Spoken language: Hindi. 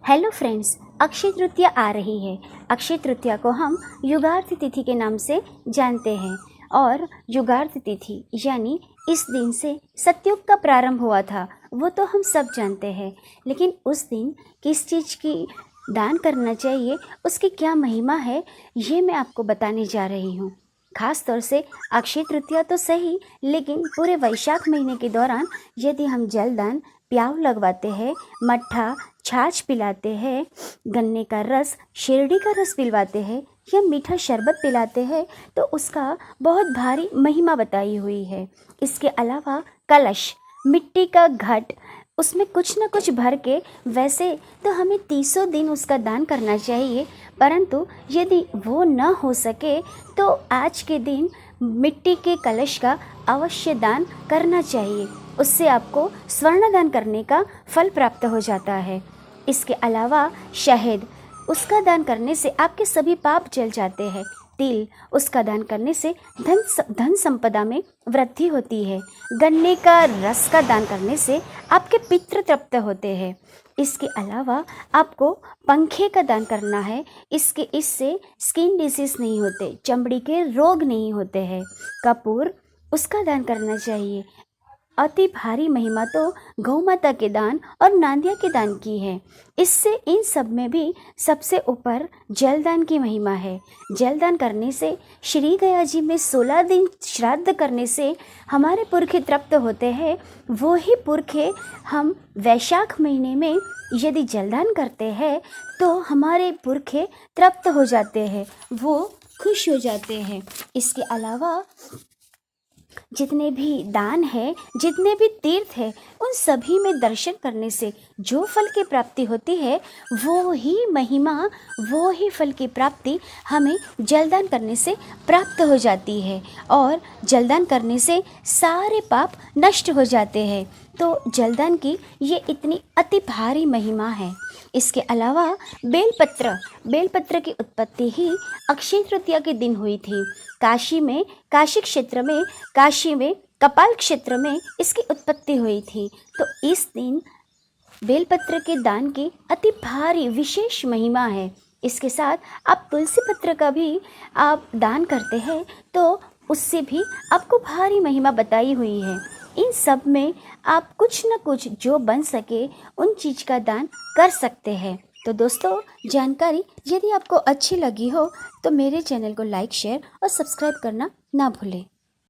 हेलो फ्रेंड्स, अक्षय तृतीया आ रही है। अक्षय तृतीया को हम युगार्थ तिथि के नाम से जानते हैं और युगार्थ तिथि यानी इस दिन से सतयुग का प्रारंभ हुआ था, वो तो हम सब जानते हैं। लेकिन उस दिन किस चीज़ की दान करना चाहिए, उसकी क्या महिमा है, ये मैं आपको बताने जा रही हूँ। खास तौर से अक्षय तृतीया तो सही, लेकिन पूरे वैशाख महीने के दौरान यदि हम जलदान, प्याव लगवाते हैं, मट्ठा, छाछ पिलाते हैं, गन्ने का रस, शिरडी का रस पिलवाते हैं या मीठा शरबत पिलाते हैं तो उसका बहुत भारी महिमा बताई हुई है। इसके अलावा कलश, मिट्टी का घट, उसमें कुछ न कुछ भर के, वैसे तो हमें 30 दिन उसका दान करना चाहिए, परंतु यदि वो न हो सके तो आज के दिन मिट्टी के कलश का अवश्य दान करना चाहिए। उससे आपको स्वर्ण दान करने का फल प्राप्त हो जाता है। इसके अलावा शहद, उसका दान करने से आपके सभी पाप जल जाते हैं। तिल, उसका दान करने से धन संपदा में वृद्धि होती है। गन्ने का रस का दान करने से आपके पितृ तृप्त होते हैं। इसके अलावा आपको पंखे का दान करना है। इससे स्किन डिसीज नहीं होते, चमड़ी के रोग नहीं होते हैं। कपूर, उसका दान करना चाहिए। अति भारी महिमा तो गौ माता के दान और नांदिया के दान की है। इससे इन सब में भी सबसे ऊपर जलदान की महिमा है। जलदान करने से श्री गया जी में 16 दिन श्राद्ध करने से हमारे पुरखे तृप्त होते हैं। वो ही पुरखे हम वैशाख महीने में यदि जलदान करते हैं तो हमारे पुरखे तृप्त हो जाते हैं, वो खुश हो जाते हैं। इसके अलावा जितने भी दान है, जितने भी तीर्थ है, उन सभी में दर्शन करने से जो फल की प्राप्ति होती है, वो ही महिमा, वो ही फल की प्राप्ति हमें जलदान करने से प्राप्त हो जाती है और जलदान करने से सारे पाप नष्ट हो जाते हैं। तो जलदान की ये इतनी अति भारी महिमा है। इसके अलावा बेलपत्र की उत्पत्ति ही अक्षय तृतीया के दिन हुई थी। काशी में कपाल क्षेत्र में इसकी उत्पत्ति हुई थी। तो इस दिन बेलपत्र के दान की अति भारी विशेष महिमा है। इसके साथ आप तुलसी पत्र का भी आप दान करते हैं तो उससे भी आपको भारी महिमा बताई हुई है। इन सब में आप कुछ न कुछ जो बन सके उन चीज़ का दान कर सकते हैं। तो दोस्तों, जानकारी यदि आपको अच्छी लगी हो तो मेरे चैनल को लाइक, शेयर और सब्सक्राइब करना ना भूलें।